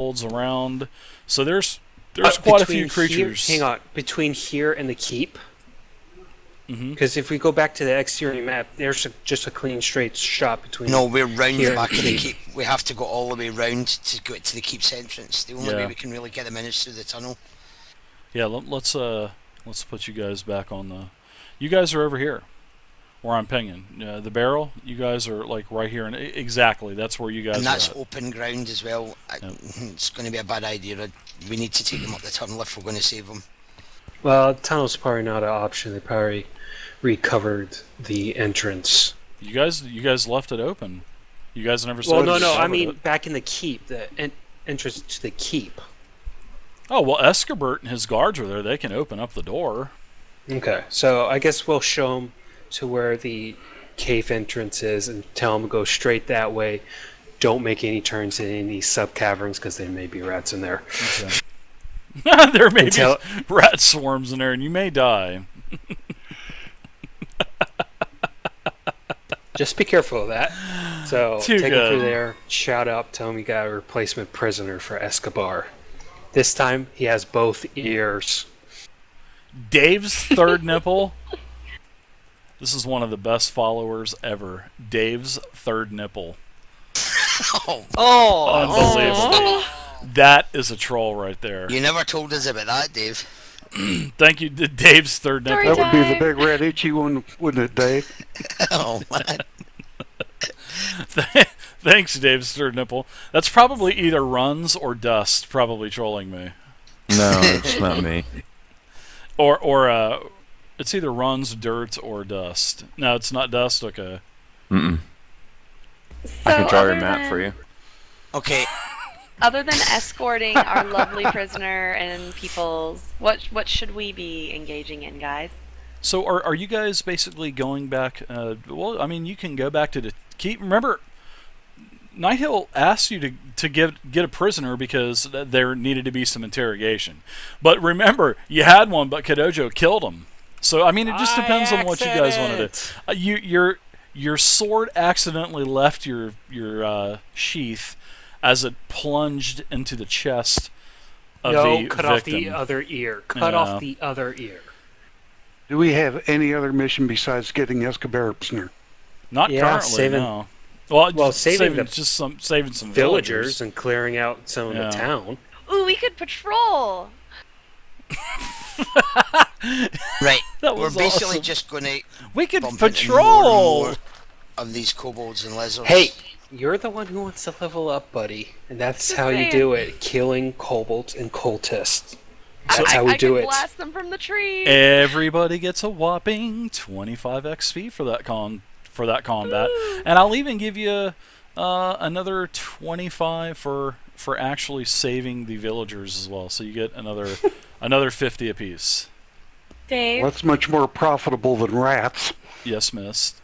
kobolds around. So there's quite a few creatures. Hang on, between here and the keep. Mm-hmm. Because if we go back to the exterior map, there's just a clean, straight shot between. No, we're round the here back and of the keep. We have to go all the way round to go to the keep's entrance. The only way we can really get them in is through the tunnel. Yeah, let's put you guys back on the. You guys are over here, where I'm pinging. The barrel. You guys are like right here, and exactly that's where you guys. And that's are at. Open ground as well. Yep. It's going to be a bad idea. We need to take them up the tunnel if we're going to save them. Well, tunnel's probably not an option. They probably recovered the entrance. You guys left it open. You guys never said. Well, no. I it. mean, back in the keep, the entrance to the keep. Oh well, Escort and his guards are there. They can open up the door. Okay, so I guess we'll show them to where the cave entrance is and tell them to go straight that way. Don't make any turns in any sub-caverns because there may be rats in there. Okay. There may be rat swarms in there, and you may die. Just be careful of that. So Too take good. him through there, shout out, tell him you got a replacement prisoner for Escobar. This time he has both ears. Dave's third nipple. This is one of the best followers ever. Dave's third nipple. Unbelievable. That is a troll right there. You never told us about that, Dave. Thank you, Dave's third nipple. That would be the big red itchy one, wouldn't it, Dave? Oh, man. Thanks, Dave's third nipple. That's probably either runs or dust, probably trolling me. No, it's not me. Or it's either runs, dirt, or dust. No, it's not dust. Okay. Mm-mm. So I can draw your other map than- for you. Okay. Other than escorting our lovely prisoner and peoples, what should we be engaging in, guys? So are you guys basically going back? Well, I mean, you can go back to the keep. Remember, Nighthill asked you to get a prisoner because there needed to be some interrogation. But remember, you had one, but Kadojo killed him. So I mean, it just depends on what you guys want to do. Your sword accidentally left your sheath as it plunged into the chest of the victim. Cut off the other ear. Cut off the other ear. Do we have any other mission besides getting Escobar a prisoner? Not currently, no. Well, saving some villagers and clearing out some of the town. Ooh, we could patrol. Right. That We're was basically awesome. just going to We could bump into patrol. more of these kobolds and lizards. Hey, you're the one who wants to level up, buddy. And that's Just how you saying. do it. Killing kobolds and cultists. I That's how we do can it. blast them from the tree. Everybody gets a whopping 25 XP for that combat, and I'll even give you another 25 for actually saving the villagers as well. So you get another 50 apiece. Dave, Well, that's much more profitable than rats. Yes, miss.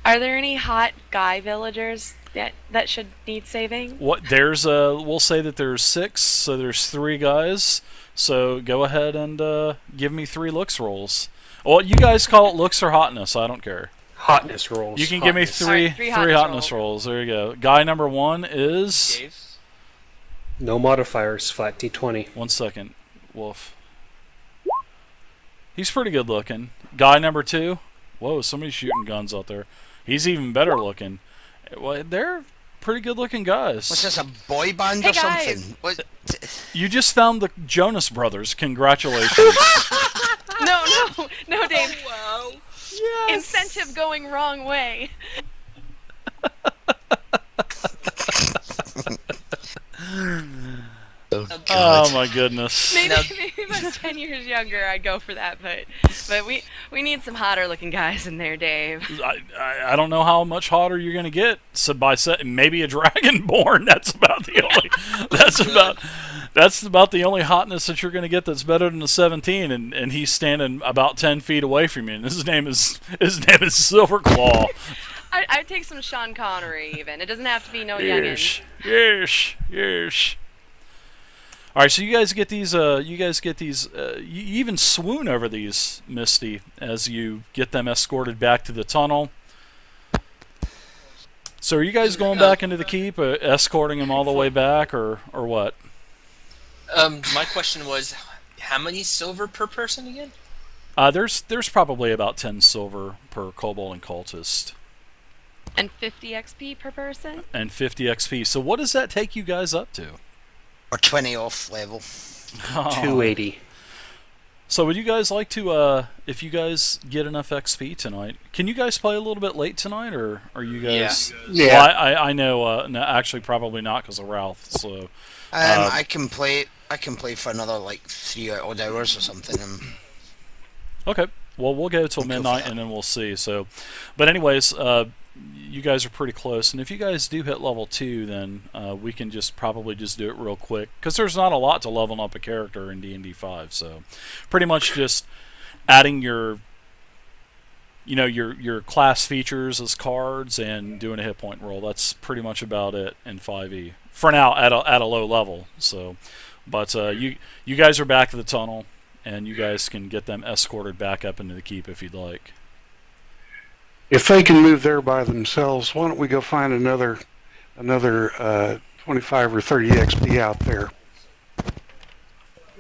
are there any hot guy villagers that should need saving? We'll say that there's 6, so there's 3 guys. So go ahead and give me 3 looks rolls. Well, you guys call it looks or hotness. I don't care. Hotness rolls. You can give me three Alright, three hotness hotness rolls. There you go. Guy number 1 is. Dave? No modifiers, flat D20. 1 second, Wolf. He's pretty good looking. Guy number 2. Whoa, somebody's shooting guns out there. He's even better looking. Well, they're pretty good looking guys. What's this, a boy band Hey, or guys. something? What? You just found the Jonas Brothers. Congratulations. No, Dave. Wow. Incentive going wrong way. Oh my goodness. Maybe if I was 10 years younger, I'd go for that. But we need some hotter looking guys in there, Dave. I don't know how much hotter you're gonna get. So maybe a dragonborn. That's about the only hotness that you're gonna get that's better than the 17. And he's standing about 10 feet away from you. And his name is Silverclaw. I'd take some Sean Connery even. It doesn't have to be no youngin. Yes. All right, so you guys get these. You even swoon over these, Misty, as you get them escorted back to the tunnel. So are you guys going back into the keep, escorting them all the way back, or what? My question was, how many silver per person again? There's probably about 10 silver per kobold and cultist. And 50 XP per person? And 50 XP. So what does that take you guys up to? Or 20 off level. 280. So would you guys like to, if you guys get enough XP tonight, can you guys play a little bit late tonight, or are you guys... Yeah. Well, I know, no, actually probably not because of Ralph, so... I can play for another, like, 3 odd hours or something. Okay, well, we'll go till We'll go for midnight that. and then we'll see, so... But anyways, you guys are pretty close, and if you guys do hit level 2, then we can probably just do it real quick, because there's not a lot to leveling up a character in D&D 5, so pretty much just adding your class features as cards and doing a hit point roll. That's pretty much about it in 5e for now at a low level. So, but you guys are back at the tunnel, and you guys can get them escorted back up into the keep if you'd like. If they can move there by themselves, why don't we go find another 25 or 30 XP out there?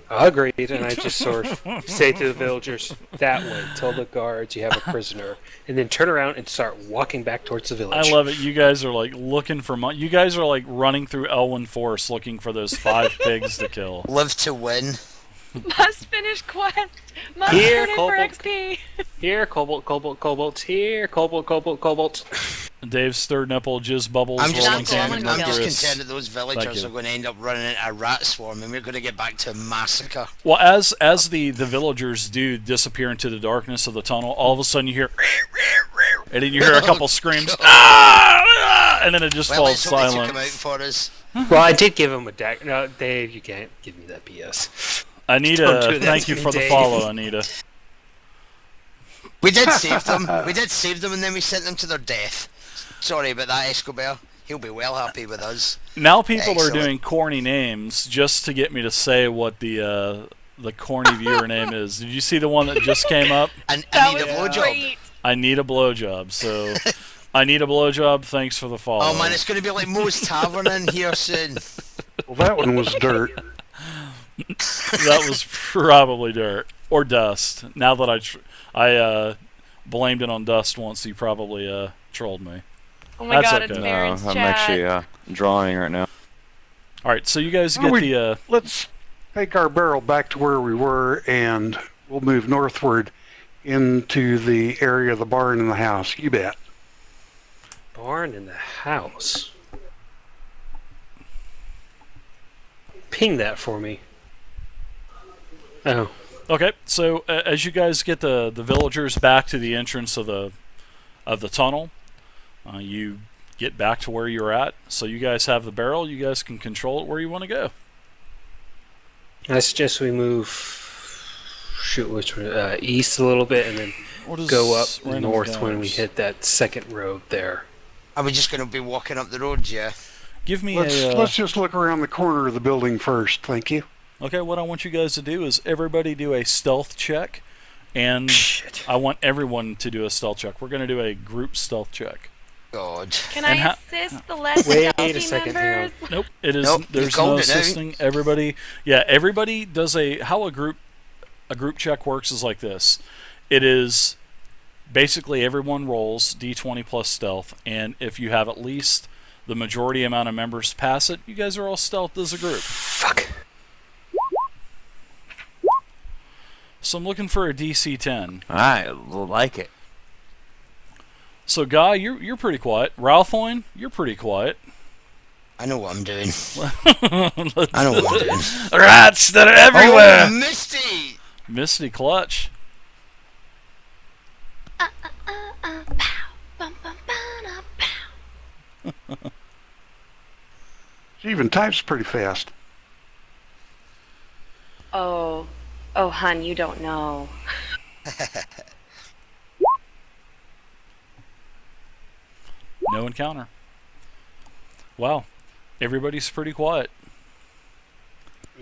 Agreed, and I just sort of say to the villagers, that way, tell the guards you have a prisoner, and then turn around and start walking back towards the village. I love it. You guys are like looking for you guys are like running through Elwyn Forest looking for those 5 pigs to kill. Live to win. Must finish quest. Must Here, turn in for kobold. XP. Here, kobolds. Here, kobolds. Dave's third nipple jizz bubbles I'm just rolling content- candy concerned. I'm just murderous. concerned that those villagers you. are going to end up running into a rat swarm, and we're going to get back to a massacre. Well, as the villagers do disappear into the darkness of the tunnel, all of a sudden you hear, and then you hear a couple screams, God. ah! And then it just Well, falls let's hope they took silent. him out for us. Well, I did give him a dagger. No, Dave, you can't give me that BS. Don't do Anita, that thank to you me, for the Dave. follow, Anita. We did save them. We did save them, and then we sent them to their death. Sorry about that, Escort. He'll be well happy with us. Now people are Excellent. doing corny names just to get me to say what the corny viewer name is. Did you see the one that just came up? And That I need a was blowjob. great. I need a blowjob. So, I need a blowjob. Thanks for the follow. Oh man, it's going to be like Moe's Tavern in here soon. Well, that one was dirt. That was probably dirt or dust. Now that I blamed it on dust once, he probably trolled me. Oh my That's god, okay. it's No, Baron's I'm chat. actually drawing right now. All right, so you guys Well, get we- Let's take our barrel back to where we were, and we'll move northward into the area of the barn and the house. You bet. Barn in the house. Ping that for me. Oh. Okay, so as you guys get the villagers back to the entrance of the tunnel, you get back to where you're at. So you guys have the barrel. You guys can control it where you want to go. I suggest we move. Shoot, which one? East a little bit, and then What is go up random north when we guys? hit that second road there. Are we just going to be walking up the road, yeah? Give me Let's just look around the corner of the building first. Thank you. Okay, what I want you guys to do is everybody do a stealth check, and Shit. I want everyone to do a stealth check. We're going to do a group stealth check. God. Can And I assist the less Wait stealthy a second, hang members? on. Nope, it is. Nope, you've there's called no it out. assisting. Everybody does how a group check works is like this. It is basically everyone rolls d20 plus stealth, and if you have at least the majority amount of members pass it, you guys are all stealth as a group. Fuck. So I'm looking for a DC 10. I like it. So Guy, you're pretty quiet. Ralphoin, you're pretty quiet. I know what I'm doing. Let's- I know what I'm doing. Rats that are everywhere. Oh, Misty! Misty clutch. Pow, bum, bum, ba-da, pow. She even types pretty fast. Oh, hun, you don't know. No encounter. Wow, everybody's pretty quiet.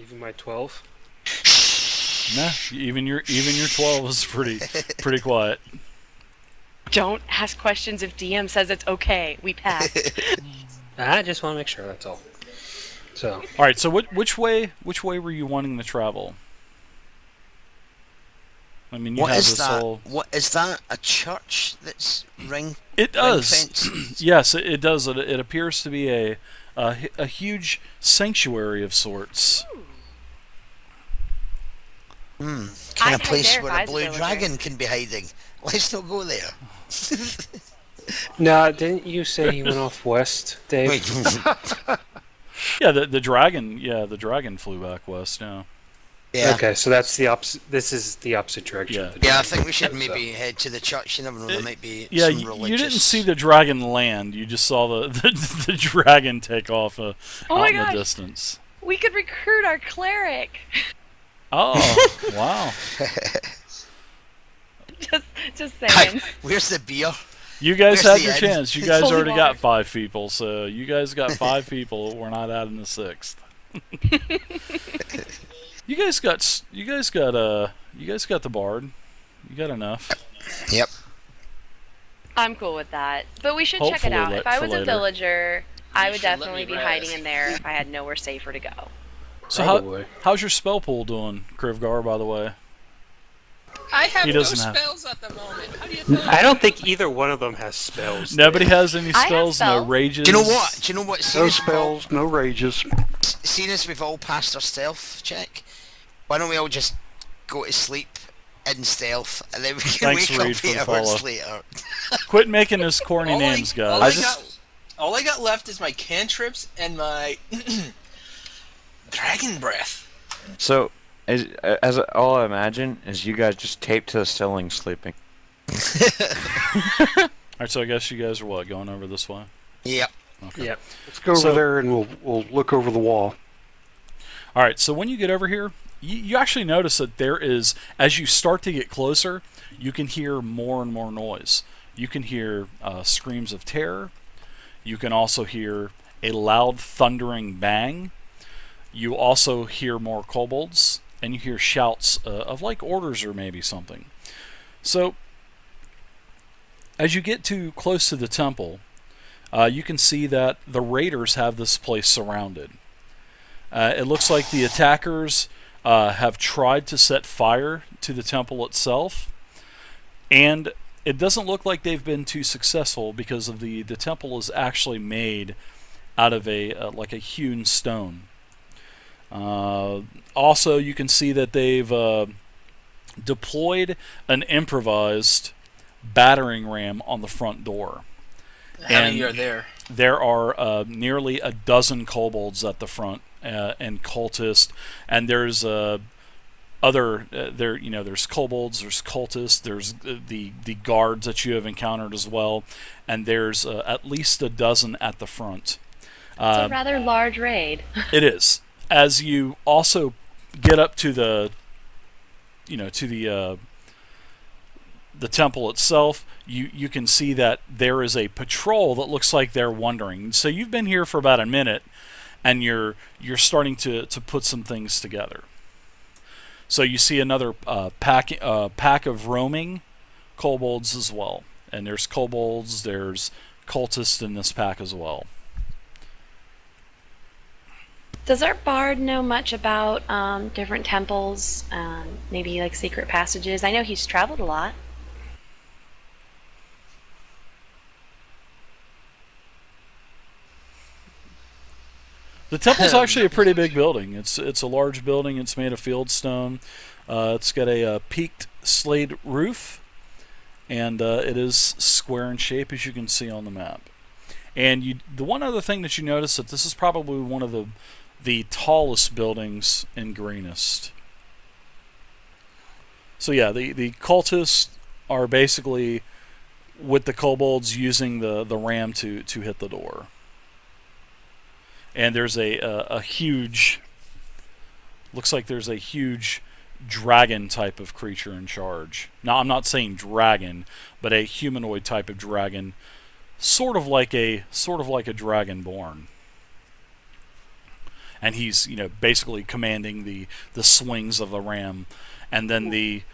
Even my 12. Nah, even your 12 is pretty quiet. Don't ask questions if DM says it's okay. We pass. I just want to make sure, that's all. So All right. So which way were you wanting to travel? I mean, you What have is this that? whole. What is that? A church that's ring It does. fence? Yes, it does. It appears to be a huge sanctuary of sorts. Kind I'd of hide place there if where I a was a blue villager. dragon can be hiding. Let's not go there. no, didn't you say he went off west, Dave? Wait. Yeah, the dragon. Yeah, the dragon flew back west. Yeah. Yeah. Okay, so that's the opposite. This is the opposite direction. Yeah. of the Yeah, I dragon. think we should So- maybe head to the church. You never know, there might be Yeah, some you religious... didn't see the dragon land. You just saw the dragon take off Oh out my in the gosh. distance. We could recruit our cleric. Oh, wow. Just saying. Where's the beer? You guys Where's had the your end? chance. You guys Holy already water. got 5 people, so you guys got 5 people. We're not adding the 6th. You guys got the bard. You got enough. Yep. I'm cool with that. But we should check Hopefully it out. for If I was a later. villager, I You would should let definitely me be rest. hiding in there if I had nowhere safer to go. So Probably. how's your spell pool doing, Krivgar, by the way? I have He no doesn't have- spells at the moment. How do you think? I don't think either one of them has spells. Nobody has any I have spells, no spells. rages. Do you know what? Do you know what? No Seeing as spells, no rages. we've all passed our stealth check, why don't we all just go to sleep in stealth, and then we can Thanks, wake Reed, up for the 8 hours follow. later? Quit making us corny All I- names, all guys. all I got left is my cantrips and my dragon breath. So, as all I imagine is you guys just taped to the ceiling sleeping. Alright, so I guess you guys are what, going over this way? Yep. Yep. Let's go over So- there and we'll look over the wall. Alright, so when you get over here, you actually notice that there is, as you start to get closer, you can hear more and more noise. You can hear screams of terror. You can also hear a loud thundering bang. You also hear more kobolds, and you hear shouts of like orders or maybe something. So, as you get too close to the temple, you can see that the raiders have this place surrounded. It looks like the attackers have tried to set fire to the temple itself, and it doesn't look like they've been too successful because of the temple is actually made out of like a hewn stone. Also, you can see that they've deployed an improvised battering ram on the front door. How many are there? There are nearly a dozen kobolds at the front and cultists, and there's there's kobolds, there's cultists, there's the guards that you have encountered as well, and there's at least a dozen at the front. It's a rather large raid. It is. As you also get up to the temple itself, you can see that there is a patrol that looks like they're wandering. So you've been here for about a minute, and you're starting to put some things together. So you see another pack of roaming kobolds as well, and there's kobolds, there's cultists in this pack as well. Does our bard know much about different temples, maybe like secret passages? I know he's traveled a lot. The temple's actually a pretty big building. It's a large building. It's made of fieldstone. It's got a peaked slate roof, and it is square in shape, as you can see on the map. And the one other thing that you notice that this is probably one of the tallest buildings in Greenest. So yeah, the cultists are basically with the kobolds using the ram to hit the door. And there's a huge, looks like there's a huge dragon type of creature in charge. Now I'm not saying dragon, but a humanoid type of dragon, sort of like a dragonborn. And he's basically commanding the swings of the ram, and then the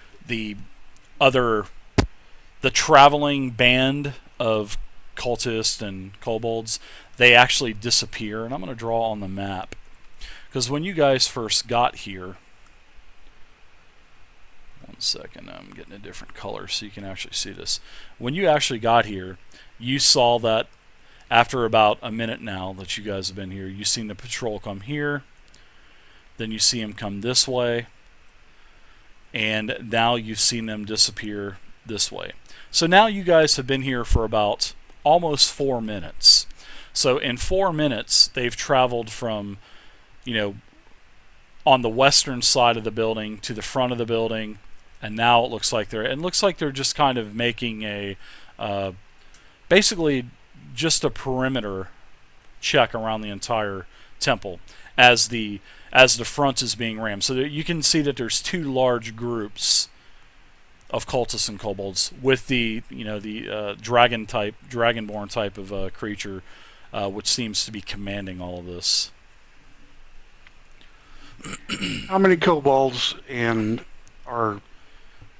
traveling band of cultists and kobolds, they actually disappear, and I'm going to draw on the map Because when you guys first got here, one second, I'm getting a different color so you can actually see this. When you actually got here, you saw that after about a minute now that you guys have been here, you've seen the patrol come here, then you see him come this way, and now you've seen them disappear this way. So now you guys have been here for about almost 4 minutes. So in 4 minutes, they've traveled from, on the western side of the building to the front of the building, and now it looks like they're just kind of making a basically just a perimeter check around the entire temple as the front is being rammed. So that you can see that there's 2 large groups of cultists and kobolds with the dragonborn type of creature, which seems to be commanding all of this. How many kobolds are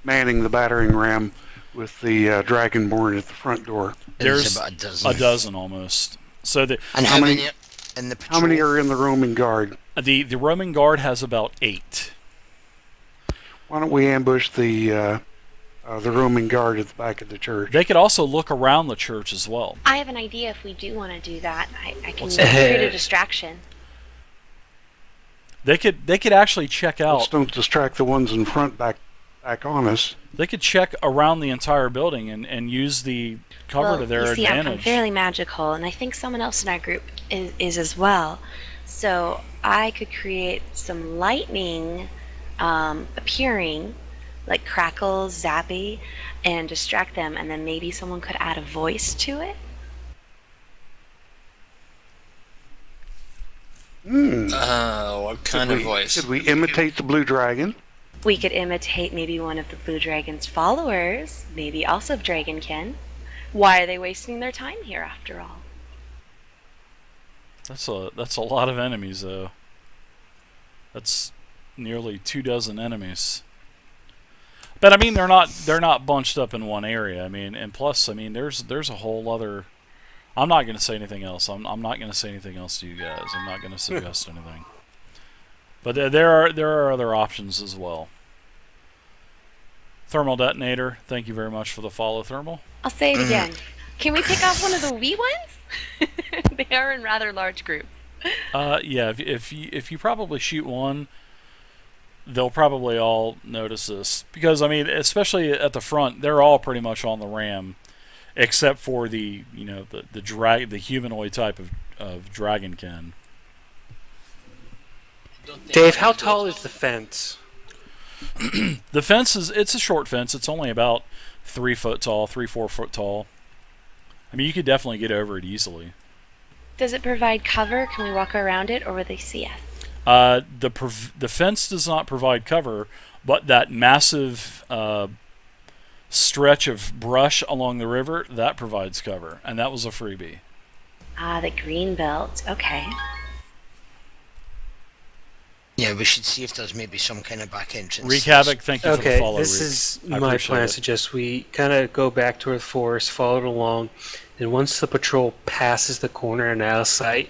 manning the battering ram with the dragonborn at the front door? There's about a dozen. a dozen almost. So And how many in the patrol? How many are in the roaming guard? the Roman guard has about 8. Why don't we ambush the roaming guard at the back of the church? They could also look around the church as well. I have an idea if we do want to do that. I can What's create a distraction. They could actually check Let's out. don't distract the ones in front back on us. They could check around the entire building and use the cover to their you see, I'm advantage. fairly magical, and I think someone else in our group is as well. So I could create some lightning appearing, like crackles, zappy, and distract them, and then maybe someone could add a voice to it. What kind of voice? Could we imitate the blue dragon? We could imitate maybe one of the Blue Dragon's followers, maybe also of Dragonkin. Why are they wasting their time here after all? That's a lot of enemies though. That's nearly 24 enemies. But I mean they're not bunched up in one area. I mean, and plus I mean there's a whole other. I'm not going to say anything else. I'm not going to say anything else to you guys. I'm not going to suggest anything. But there are other options as well. Thermal detonator. Thank you very much for the follow, Thermal. I'll say it again. Can we pick off one of the wee ones? They are in rather large groups. Yeah. If you probably shoot one, they'll probably all notice this because I mean, especially at the front, they're all pretty much on the ram, except for the the humanoid type of dragonkin. Dave, how tall is the fence? The fence it's a short fence. It's only about 3 foot tall, 4 foot tall. I mean, you could definitely get over it easily. Does it provide cover? Can we walk around it, or will they see us? The fence does not provide cover, but that massive stretch of brush along the river that provides cover, and that was a freebie. Ah, the green belt. Okay. Yeah, we should see if there's maybe some kind of back entrance. Reek Havoc, thank you for the Okay, follow. this Reek. is I my appreciate plan. it. Suggest we kind of go back toward the forest, follow it along, and once the patrol passes the corner and out of sight,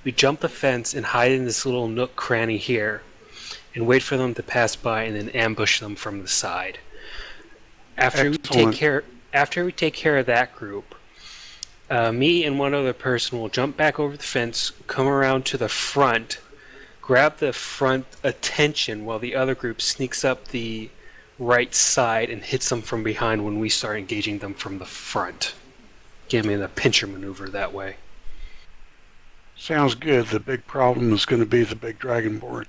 we jump the fence and hide in this little nook cranny here, and wait for them to pass by, and then ambush them from the side. After we take care of that group, me and one other person will jump back over the fence, come around to the front, grab the front attention while the other group sneaks up the right side and hits them from behind when we start engaging them from the front. Give me the pincher maneuver that way. Sounds good. The big problem is going to be the big dragonborn.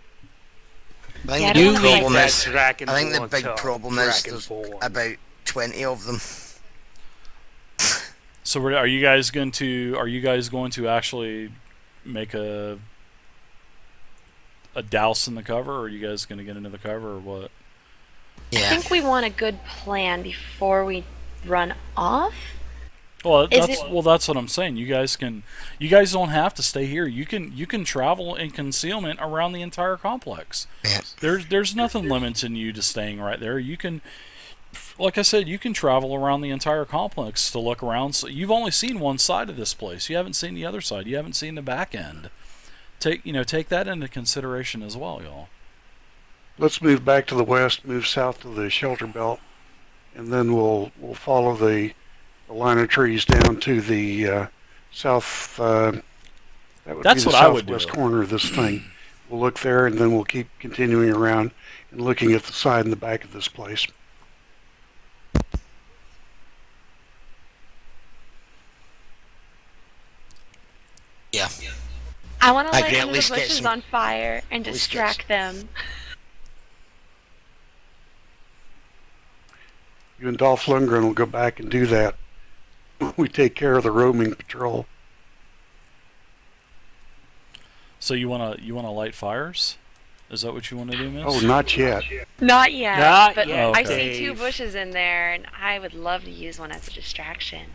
I Yeah, think I the don't big problem like is, dragon I think the born big to problem is dragon there's born. about 20 of them. So are you guys going to actually make a douse in the cover, or are you guys going to get into the cover, or what? I Yeah. think we want a good plan before we run off. Well, Is that's what I'm saying. You guys don't have to stay here. You can travel in concealment around the entire complex. Yeah. There's nothing limiting you to staying right there. You can, like I said, you can travel around the entire complex to look around. So you've only seen one side of this place. You haven't seen the other side. You haven't seen the back end. take that into consideration as well, y'all. Let's move back to the west, move south to the shelter belt, and then we'll follow the line of trees down to the south. That would That's be the what I would do. southwest corner of this thing. We'll look there, and then we'll keep continuing around and looking at the side and the back of this place. Yeah. I want to I light can at one of the least get bushes some- on fire and at least get distract them. You and Dolph Lundgren will go back and do that. We take care of the roaming patrol. So you wanna light fires? Is that what you want to do, Miss? Oh, not yet. Not yet, Not but yet, I Okay. see two Dave. bushes in there, and I would love to use one as a distraction.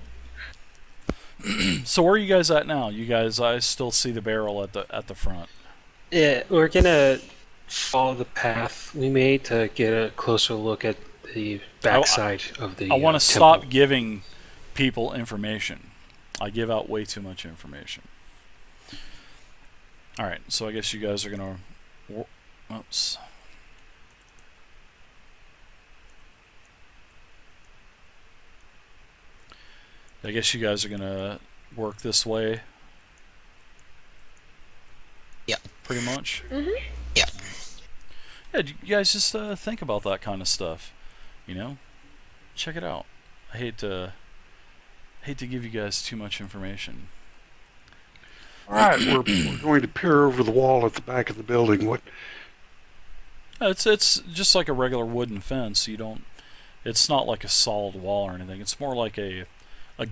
So where are you guys at now? You guys, I still see the barrel at the front. Yeah, we're gonna follow the path we made to get a closer look at the backside of the. I want to temple. stop giving people information. I give out way too much information. All right, so I guess you guys are gonna. Oops. I guess you guys are gonna work this way. Yeah. Pretty much. Mhm. Yeah. Yeah, you guys just think about that kind of stuff. You know, check it out. I hate to give you guys too much information. All right, we're going to peer over the wall at the back of the building. What? It's just like a regular wooden fence. You don't. It's not like a solid wall or anything. It's more like a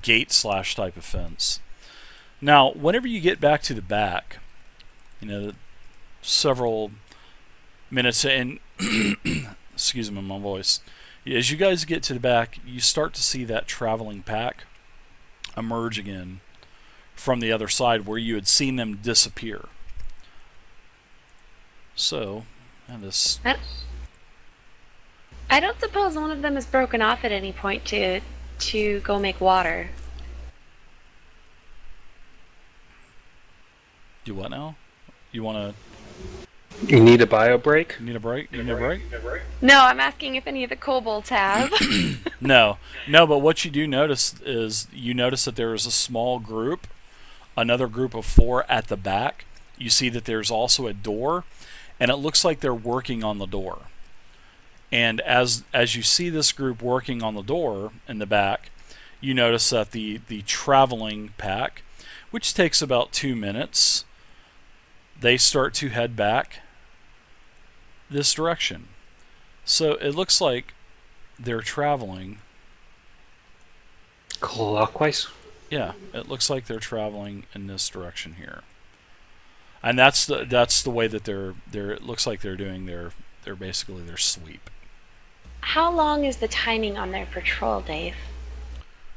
gate slash type of fence. Now, whenever you get back to the back, several minutes in, excuse me, my voice. As you guys get to the back, you start to see that traveling pack emerge again from the other side where you had seen them disappear. So, and this. I don't suppose one of them is broken off at any point to go make water. Do what now? You want You need a bio break? to need a break? You need a break? No, I'm asking if any of the kobolds have. No, but what you do notice is you notice that there is a small group, another group of 4 at the back. You see that there's also a door, and it looks like they're working on the door. And as you see this group working on the door in the back, you notice that the traveling pack, which takes about 2 minutes, they start to head back this direction. So it looks like they're traveling. Clockwise? Yeah, it looks like they're traveling in this direction here. And that's the way that they're it looks like they're doing their basically their sweep. How long is the timing on their patrol, Dave?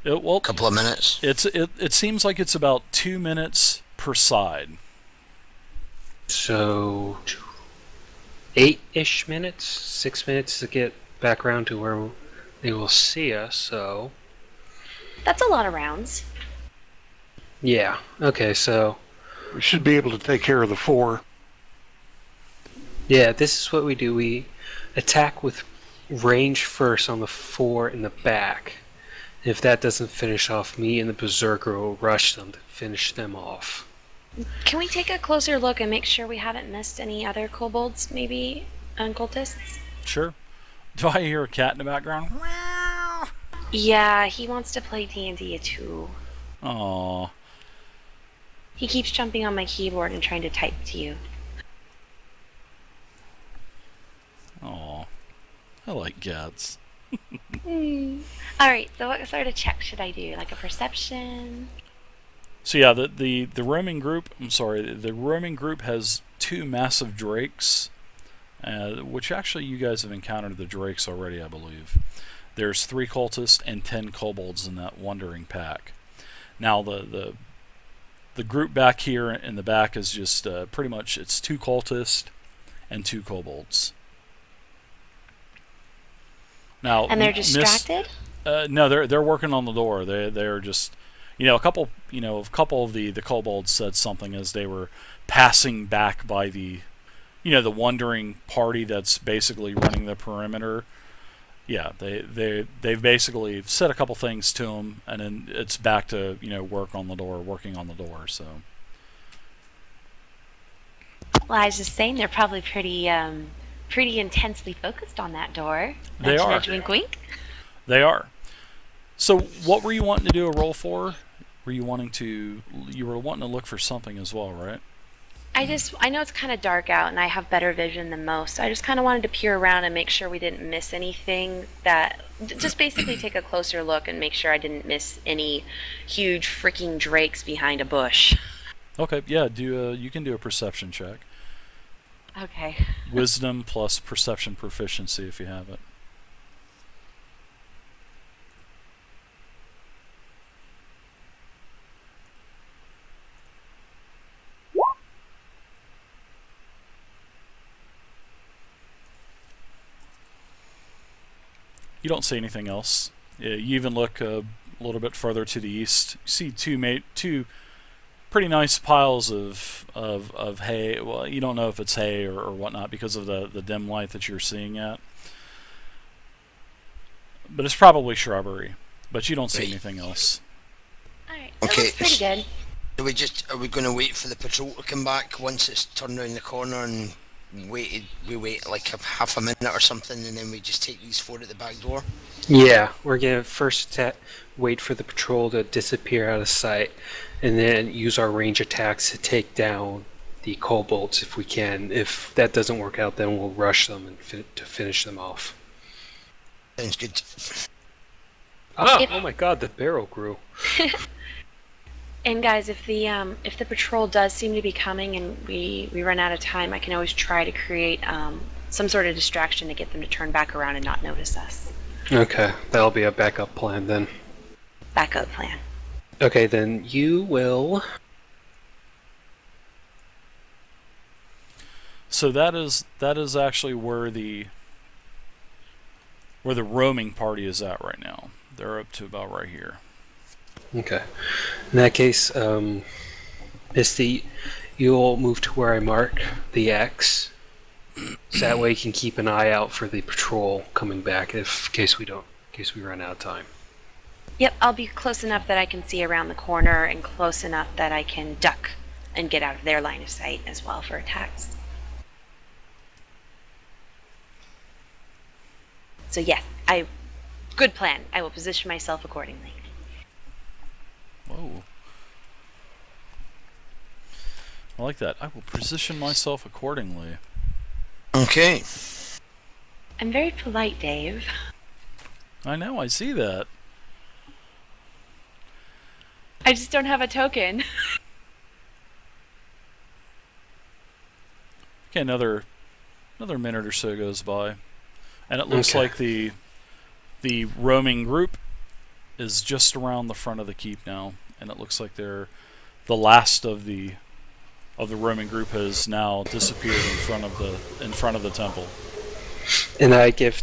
Couple of minutes. It seems like it's about 2 minutes per side. So, 8-ish minutes? 6 minutes to get back around to where they will see us, so. That's a lot of rounds. Yeah, okay, so. We should be able to take care of the 4. Yeah, this is what we do. We attack with range first on the 4 in the back. If that doesn't finish off, me and the berserker will rush them to finish them off. Can we take a closer look and make sure we haven't missed any other kobolds, maybe, cultists? Sure. Do I hear a cat in the background? Yeah, he wants to play D&D too. Aww. He keeps jumping on my keyboard and trying to type to you. Aww. I like cats. Alright, so what sort of check should I do? Like a perception? So yeah, the roaming group. I'm sorry, the roaming group has 2 massive drakes, which actually you guys have encountered the drakes already, I believe. There's 3 cultists and 10 kobolds in that wandering pack. Now the group back here in the back is just pretty much it's 2 cultists and 2 kobolds. Now And they're distracted? No, they're working on the door. They're just, a couple of the kobolds said something as they were passing back by the the wandering party that's basically running the perimeter. Yeah, they've basically said a couple things to them, and then it's back to working on the door. So. Well, I was just saying they're probably pretty intensely focused on that door. They Nudge, are. nudge, wink, wink. They are. So, what were you wanting to do a roll for? You were wanting to look for something as well, right? I know it's kind of dark out and I have better vision than most, so I just kind of wanted to peer around and make sure we didn't miss anything just basically take a closer look and make sure I didn't miss any huge freaking drakes behind a bush. Okay, yeah, you can do a perception check. Okay. Wisdom plus perception proficiency if you have it. You don't see anything else. You even look a little bit further to the east. You see two pretty nice piles of hay. Well, you don't know if it's hay or whatnot because of the dim light that you're seeing at. But it's probably shrubbery. But you don't see anything else. Alright, that Okay. looks pretty good. Are we going to wait for the patrol to come back once it's turned around the corner and we wait like half a minute or something, and then we just take these 4 at the back door? Yeah, we're gonna first wait for the patrol to disappear out of sight, and then use our range attacks to take down the kobolds if we can. If that doesn't work out, then we'll rush them and to finish them off. Sounds good. Oh my God, the barrel grew. And guys, if the patrol does seem to be coming and we run out of time, I can always try to create some sort of distraction to get them to turn back around and not notice us. Okay, that'll be a backup plan then. Backup plan. Okay, then you will. So that is actually where the roaming party is at right now. They're up to about right here. Okay. In that case, Misty, you'll move to where I mark the X. So that way you can keep an eye out for the patrol coming back in case we run out of time. Yep, I'll be close enough that I can see around the corner and close enough that I can duck and get out of their line of sight as well for attacks. So yes, good plan. I will position myself accordingly. Whoa. I like that. I will position myself accordingly. Okay. I'm very polite, Dave. I know, I see that. I just don't have a token. Okay, another minute or so goes by, and it looks like the roaming group is just around the front of the keep now, and it looks like the last of the roaming group has now disappeared in front of the temple. And I give